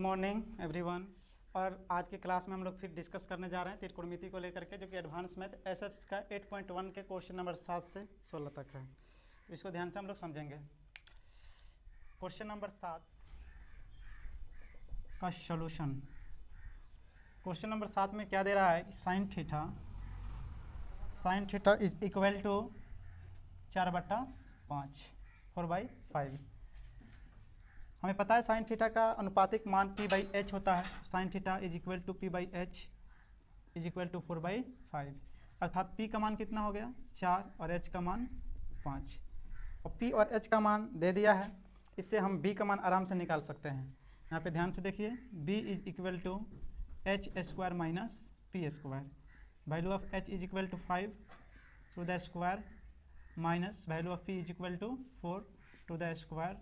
Morning everyone. और आज की क्लास में हम लोग फिर डिस्कस करने जा रहे हैं त्रिकोणमिति को लेकर के, जो कि एडवांस मैथ एसएफ का 8.1 के क्वेश्चन नंबर 7 से 16 तक है। इसको ध्यान से हम लोग समझेंगे। क्वेश्चन नंबर 7 का सॉल्यूशन। क्वेश्चन नंबर 7 में क्या दे रहा है? Sine theta is equal to 4/5 4/5। हमें पता है साइन थीटा का अनुपातिक मान p/h होता है। Sine theta is equal to p/h is equal to 4/5, अर्थात p का मान कितना हो गया 4 और h का मान 5। और p और h का मान दे दिया है, इससे हम b का मान आराम से निकाल सकते हैं। यहाँ पे ध्यान से देखिए, b is equal to h² minus p²। Value of h is equal to 5 to the square minus value of p is equal to 4 to the square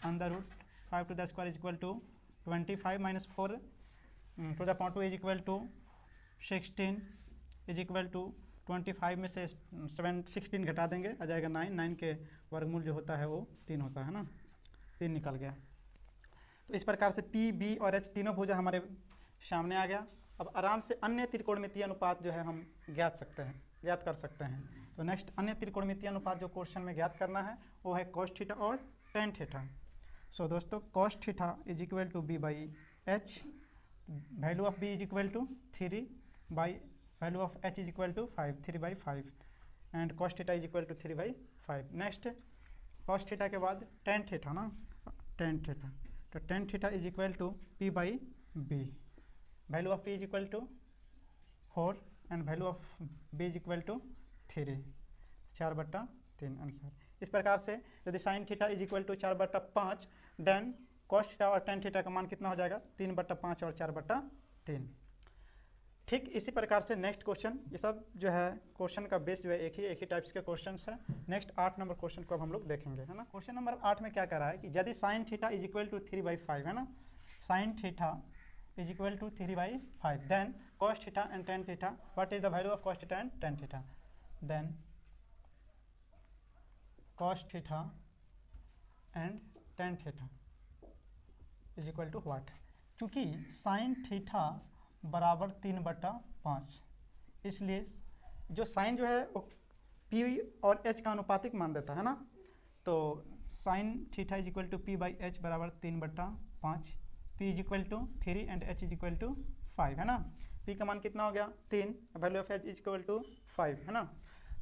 under root 5 to the square is equal to 25 minus 4 to the power 2 is equal to 16 is equal to 25 में से 16 घटा देंगे, आ जाएगा 9। 9 के वर्गमूल जो होता है वो 3 होता है ना, 3 निकल गया। तो इस प्रकार से p, b और h तीनों भुजा हमारे सामने आ गया। अब आराम से अन्य त्रिकोणमितीय अनुपात जो है हम ज्ञात कर सकते हैं। तो नेक्स्ट अन्य त्रिकोणमितीय अनुपात जो क्वेश्चन में ज्ञात करना है वो है cos थीटा और tan थीटा। सो दोस्तों, cos theta is equal to b/h, value of b is equal to 3 by value of h is equal to 5 3/5 and cos theta is equal to 3/5। Next cos theta के बाद tan theta ना, tan theta. तो tan theta is equal to p/b, value of p is equal to 4 and value of b is equal to 3, 4/3 answer. इस प्रकार से यदि sine theta is equal to 4/5 then cos theta और tan theta का मान कितना हो जाएगा 3/5 और 4/3। ठीक इसी प्रकार से नेक्स्ट क्वेश्चन, ये सब जो है क्वेश्चन का बेस जो है एक ही टाइप्स के क्वेश्चंस है। नेक्स्ट 8 नंबर क्वेश्चन को अब हम लोग देखेंगे, है ना। क्वेश्चन नंबर 8 में क्या कर रहा है कि यदि sine theta is equal to 3/5 है ना, sine theta is equal to 3/5 then cos theta and tan theta, what is the value of cos theta and tan theta? Then cos theta and tan theta is equal to what? चूँकि sine theta बराबर 3/5, इसलिए जो sign जो है वो p और h का अनुपातिक मान देता है ना। तो sine theta is equal to p/h बराबर 3/5, p is equal to 3 and h is equal to 5, है ना। p का मान कितना हो गया 3, value of h is equal to 5, है ना।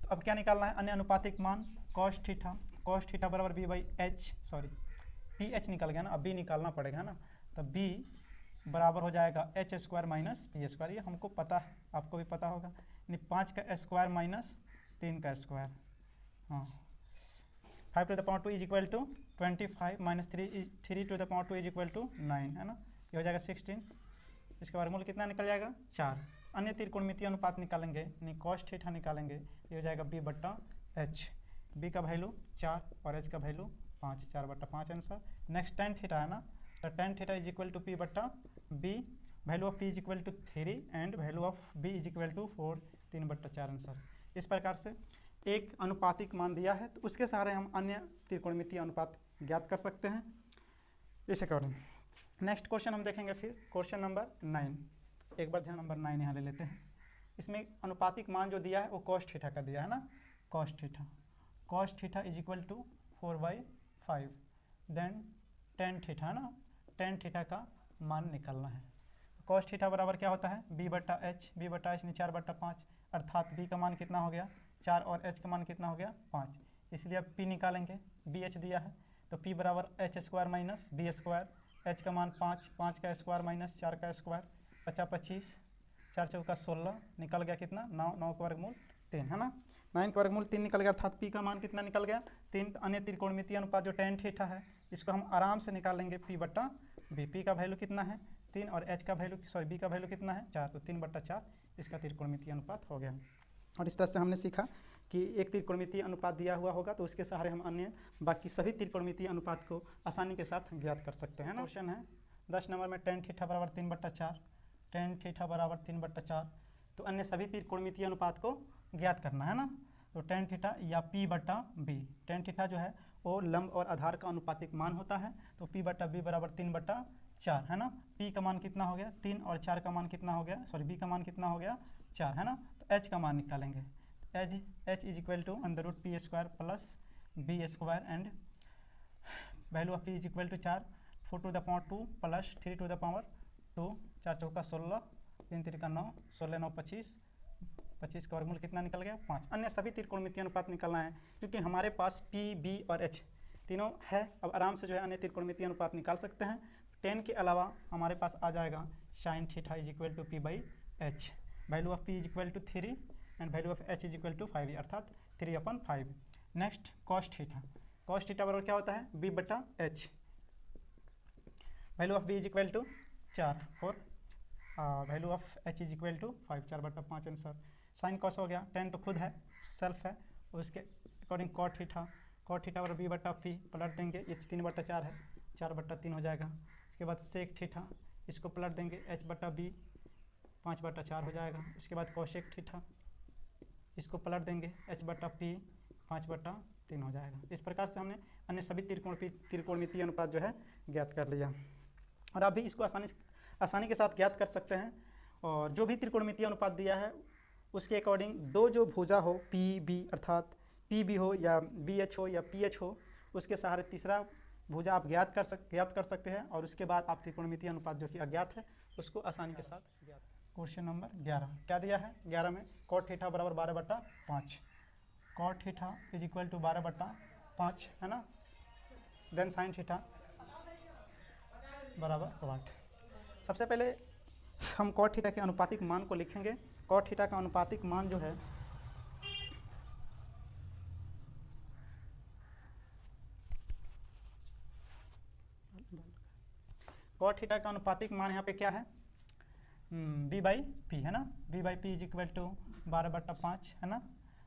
तो अब क्या निकालना है? अन्य अनुपातिक मान cos थीटा बराबर b/h, सॉरी ph निकल गया ना, अब b निकालना पड़ेगा, है ना। तो b बराबर हो जाएगा h² माइनस p²। ये हमको पता है, आपको भी पता होगा, यानी 5 का स्क्वायर माइनस 3 का स्क्वायर। हाँ, 5 to the power 2 is equal to 25 minus 3 to the power 2 is equal to 9, है ना। ये हो जाएगा 16। इसका वर्गमूल कितना निकल जाएगा 4। अन्य त्रिकोणमितीय अनुपात निकालेंगे, यानी cos थीटा निकालेंगे, ये हो जाएगा b/h। b का वैल्यू 4 और h का value 5, 4/5 answer. Next tan theta है ना, तो tan theta is equal to p/b, value of p is equal to 3 and value of b is equal to 4, 3/4 answer. इस प्रकार से एक अनुपातिक मान दिया है, तो उसके सहारे हम अन्य त्रिकोणमितीय अनुपात ज्ञात कर सकते हैं इस अकॉर्डिंग। नेक्स्ट क्वेश्चन हम देखेंगे फिर, क्वेश्चन नंबर 9। एक बार ध्यान नंबर 9 यहाँ ले लेते हैं। इसमें अनुपातिक मान जो दिया है वो cos थीटा का दिया है ना, cos theta is equal to 4/5 then tan theta है ना, tan थीटा का मान निकालना है। cos थीटा बराबर क्या होता है b/h, यानी 4/5, अर्थात b का मान कितना हो गया 4 और h का मान कितना हो गया 5, इसलिए अब p निकालेंगे। bh दिया है तो p बराबर h² माइनस b², h का मान 5, 5 का स्क्वायर माइनस 4 का स्क्वायर, 25, 4 चौका 16, निकल गया कितना 9, 9 का वर्गमूल 3, है ना। 9 का वर्गमूल 3 निकल गया, अर्थात p का मान कितना निकल गया 3। तो अन्य त्रिकोणमितीय अनुपात जो tan थीटा है, इसको हम आराम से निकालेंगे p/b। p का वैल्यू कितना है 3 और h का वैल्यू b का वैल्यू कितना है 4, तो 3/4 इसका त्रिकोणमितीय अनुपात हो गया। और इस तरह से हमने सीखा कि एक त्रिकोणमितीय अनुपात दिया हुआ होगा तो उसके सहारे हम अन्य बाकी सभी त्रिकोणमितीय अनुपात को आसानी के साथ ज्ञात कर सकते हैं ना। क्वेश्चन है 10 नंबर में tan थीटा बराबर 3/4, tan थीटा बराबर 3/4, तो अन्य सभी त्रिकोणमितीय अनुपात को ज्ञात करना है ना। तो tan थीटा या p/b, tan थीटा जो है वो लंब और आधार का अनुपातिक मान होता है, तो p/b बराबर 3/4 4 है ना। p का मान कितना हो गया 3 और 4 का मान कितना हो गया, सॉरी b का मान कितना हो गया 4 है ना। तो h का मान निकालेंगे। h is equal to under root p square plus b square and value of p is equal to 4 4 to the power 2 plus 3 to the power 2, 4 चौका 16, 3 3 का 9, 16 9 25, 25 का वर्गमूल कितना निकल गया 5। अन्य सभी त्रिकोणमितीय अनुपात निकालना है क्योंकि हमारे पास p, b और h तीनों है। अब आराम से जो है अन्य त्रिकोणमितीय अनुपात निकाल सकते हैं। 10 के अलावा हमारे पास आ जाएगा sine theta is equal to p by h, value of p is equal to 3 and value of h is equal to 5 अर्थात 3/5। Next cos theta, cos theta बराबर क्या होता है b बटा h, value of b is equal to 4 और value of h is equal to 5, 4/5 answer. Sine cos हो गया, 10 तो खुद है सेल्फ है, उसके according cot theta, cot theta बराबर b बटा पी पलट देंगे, ये 3/4 है 4/3 हो जाएगा। उसके बाद सेक थीटा, इसको पलट देंगे h बटा b 5/4 हो जाएगा। उसके बाद कौशिक थीटा, इसको पलट देंगे h बटा p 5/3 हो जाएगा। इस प्रकार से हमने अन्य सभी त्रिकोणमितीय अनुपात जो है ज्ञात कर लिया और आप भी इसको आसानी के साथ ज्ञात कर सकते हैं। और जो भी त्रिकोणमितीय अनुपात दिया है उसके अकॉर्डिंग दो जो भुजा हो पी बी अर्थात पी बी हो या बी एच हो या पी एच हो, उसके सहारे तीसरा भुजा आप ज्ञात कर सकते हैं और उसके बाद आप त्रिकोणमितीय अनुपात जो कि अज्ञात है उसको आसानी के साथ ज्ञात। क्वेश्चन नंबर 11 क्या दिया है, 11 में कॉट थीटा बराबर 12/5, cot theta is equal to 12/5 है ना। देन साइन थीटा बराबर 8। सबसे पहले हम कॉट थीटा के अनुपातिक मान को लिखेंगे। कॉट थीटा का अनुपातिक मान जो है कॉट थीटा का अनुपातिक मान यहाँ पे क्या है b बाई पी है ना, b by p is equal to 12/5 है ना,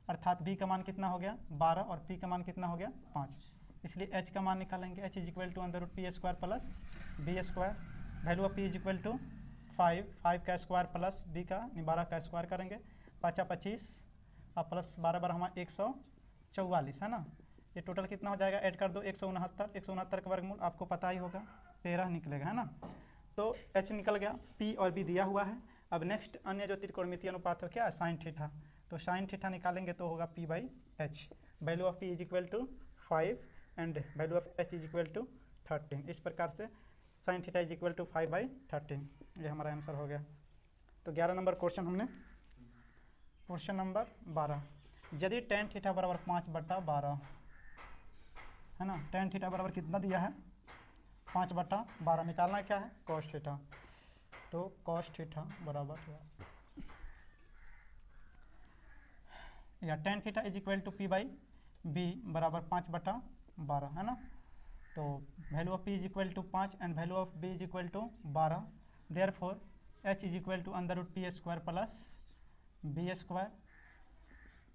अर्थात b का मान कितना हो गया 12 और p का मान कितना हो गया 5, इसलिए h का मान निकालेंगे। h is equal to under root p square plus b square, value of p is equal to 5 का स्क्वायर प्लस b का 12 का स्क्वायर करेंगे, 5 25 और प्लस 12 हमारा 144 है ना। ये टोटल कितना हो जाएगा, ऐड कर दो 169, 169 का वर्गमूल आपको पता ही होगा 13 निकलेगा है ना। तो h निकल गया, p और b दिया हुआ है। अब नेक्स्ट अन्य जो त्रिकोणमितीय अनुपात है क्या है साइन थीटा, तो साइन थीटा निकालेंगे तो होगा p by h, value of p is equal to 5 and value of h is equal to 13। इस प्रकार से sine theta is equal to 5/13, ये हमारा आंसर हो गया। तो 11 नंबर क्वेश्चन हमने। क्वेश्चन नंबर 12, यदि tan थीटा बराबर 5/12 है ना, tan थीटा बराबर कितना दिया है 5/12, निकालना क्या है cos थीटा, तो cos थीटा बराबर या tan theta is equal to p by b बराबर 5/12 है ना। तो value of p is equal to 5 and value of b is equal to 12, therefore h is equal to under root p square plus b square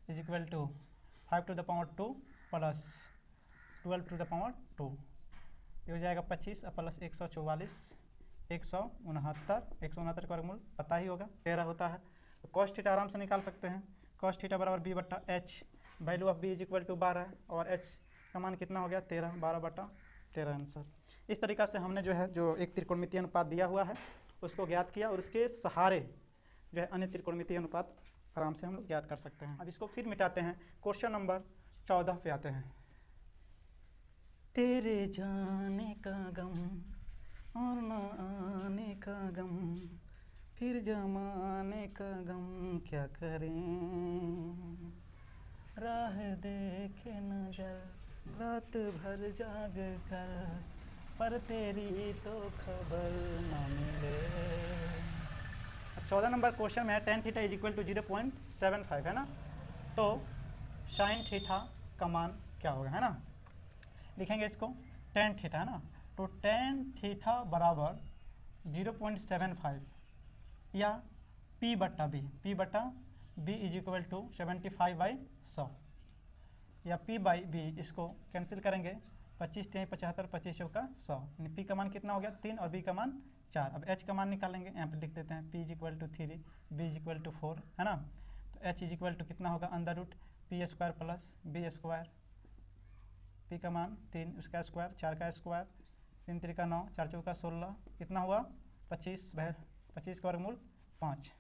is equal to 5 to the power 2 plus 12 to the power 2, ये हो जाएगा 25 plus 144, 169 का वर्गमूल पता ही होगा 13 होता है। तो कॉस थीटा आराम से निकाल सकते हैं, कॉस थीटा बराबर b बट्टा h, value of b is equal to 12 और h का मान कितना हो गया 13, 12/13 आंसर। इस तरीक़ा से हमने जो है जो एक त्रिकोणमितीय अनुपात दिया हुआ है उसको ज्ञात किया और उसके सहारे जो है अन्य त्रिकोणमितीय अनुपात आराम से हम लोग ज्ञात कर सकते हैं। अब इसको फिर मिटाते हैं, क्वेश्चन नंबर 14 पे आते हैं। तेरे जाने का गम और न आने का गम, फिर जमाने का गम क्या करें, राह देखे नजर रात भर जाग कर, पर तेरी तो खबर न मिले। 14 नंबर क्वेश्चन में है tan theta is equal to 0.75 है ना, तो साइन थीटा का मान क्या होगा है ना। लिखेंगे इसको tan थीटा है ना, तो tan थीटा बराबर 0.75 या p बट्टा b इज इक्वल टू 75/100 या p बाई बी, इसको कैंसिल करेंगे 25 3 75, 25 का 100, यानी p का मान कितना हो गया 3 और b का मान 4। अब h का मान निकालेंगे, यहाँ पे लिख देते हैं p is equal to 3, b is equal to 4 है ना। तो h इज इक्वल टू कितना होगा under root p square plus b square, p का मान 3 उसका स्क्वायर 4 का स्क्वायर 3 त्रिका 9, 4 चौका 16, कितना हुआ 25, 25 का वर्गमूल 5।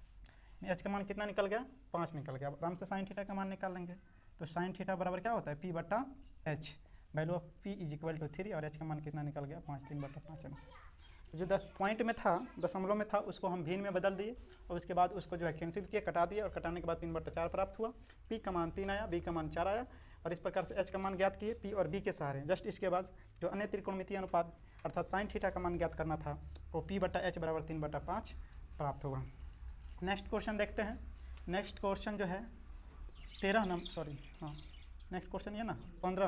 एच का मान कितना निकल गया 5 निकल गया। अब आराम से साइन थीटा का मान निकाल लेंगे। तो साइन थीटा बराबर क्या होता है पी बटा h, value of p is equal to 3 और एच का मान कितना निकल गया 5, 3/5 आंसर। जो 10 पॉइंट में था, दशमलव में था, उसको हम भिन्न में बदल दिए और उसके बाद उसको जो है कैंसिल किया, कटा दिया और कटाने के बाद 3/4 प्राप्त हुआ। पी का मान 3 आया, बी का मान 4 आया और इस प्रकार से एच का मान ज्ञात किए पी और बी के सहारे। जस्ट इसके बाद जो अन्य त्रिकोणमितीय अनुपात अर्थात साइन थीटा का मान ज्ञात करना था वो पी बटा एच बराबर 3/5 प्राप्त हुआ। नेक्स्ट क्वेश्चन देखते हैं। नेक्स्ट क्वेश्चन जो है 13 नंबर, सॉरी हाँ नेक्स्ट क्वेश्चन ये ना 15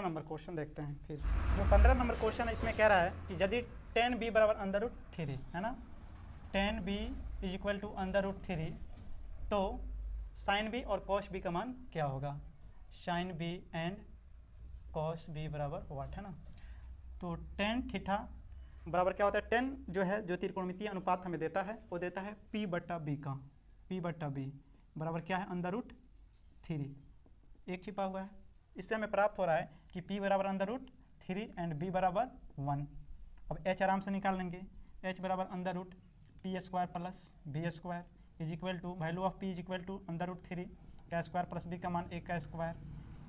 नंबर क्वेश्चन देखते हैं। फिर जो 15 नंबर क्वेश्चन है इसमें कह रहा है कि यदि tan b बराबर √3 है ना, tan b is equal to √3 तो sin b और cos b का मान क्या होगा। sin b and cos b बराबर व्हाट है ना। तो tan थीटा बराबर क्या होता है, tan जो है जो त्रिकोणमितीय अनुपात हमें देता है वो देता है p बटा b का, p बटा b बराबर क्या है √3, एक छिपा हुआ है। इससे हमें प्राप्त हो रहा है कि p बराबर √3 एंड b बराबर 1। अब h आराम से निकाल लेंगे, h बराबर √p² plus b² is equal to value of p is equal to √3 का स्क्वायर प्लस b का मान 1 का स्क्वायर।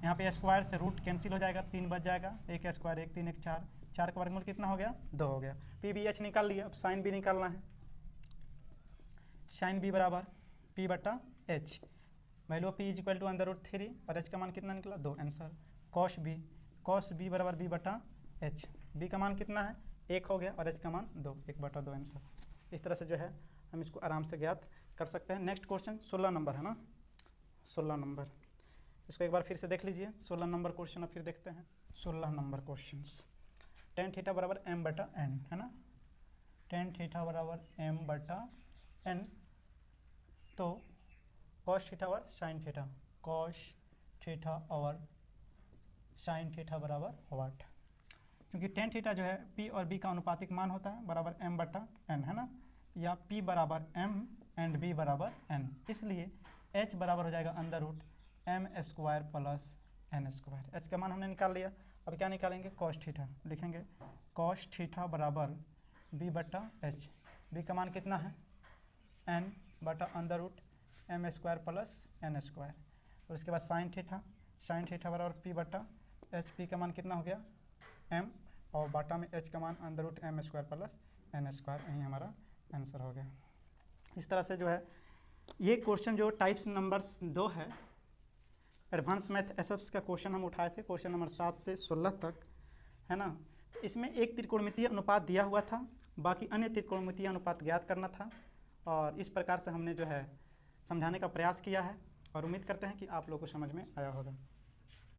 यहाँ पे स्क्वायर से रूट कैंसिल हो जाएगा, 3 बच जाएगा, 1 का स्क्वायर 1, 3 1 4, 4 का वर्गमूल कितना हो गया 2 हो गया। p b h निकाल लिया, अब साइन b निकालना है। साइन b बराबर p बटा h, value of p is equal to √3 और h का मान कितना निकला 2 आंसर। कॉस b बराबर b बटा h, b का मान कितना है 1 हो गया और h का मान 2, 1/2 आंसर। इस तरह से जो है हम इसको आराम से ज्ञात कर सकते हैं। नेक्स्ट क्वेश्चन 16 नंबर है ना, 16 नंबर, इसको एक बार फिर से देख लीजिए। 16 नंबर क्वेश्चन अब फिर देखते हैं। 16 नंबर क्वेश्चन, tan थीटा बराबर m बटा n है ना, tan थीटा बराबर m बटा n, तो cos थीटा और sin थीटा, cos थीटा और sin थीटा बराबर व्हाट। क्योंकि tan थीटा जो है p और b का अनुपातिक मान होता है बराबर m बटा n है ना, या p बराबर m एंड b बराबर n, इसलिए h बराबर हो जाएगा √m² प्लस n²। h का मान हमने निकाल लिया। अब क्या निकालेंगे cos थीटा, लिखेंगे cos थीटा बराबर b बटा h, b का मान कितना है n बटा √m² प्लस n²। और उसके बाद sin थीटा बराबर p बटा h, p का मान कितना हो गया m और बाटा में h का मान √m² प्लस n², यही हमारा आंसर हो गया। इस तरह से जो है ये क्वेश्चन जो टाइप्स नंबर्स 2 है, एडवांस मैथ एसएफ्स का क्वेश्चन हम उठाए थे, क्वेश्चन नंबर 7 से 16 तक है ना। इसमें एक त्रिकोणमितीय अनुपात दिया हुआ था, बाकी अन्य त्रिकोणमितीय अनुपात ज्ञात करना था और इस प्रकार से हमने जो है समझाने का प्रयास किया है और उम्मीद करते हैं कि आप लोगों को समझ में आया होगा।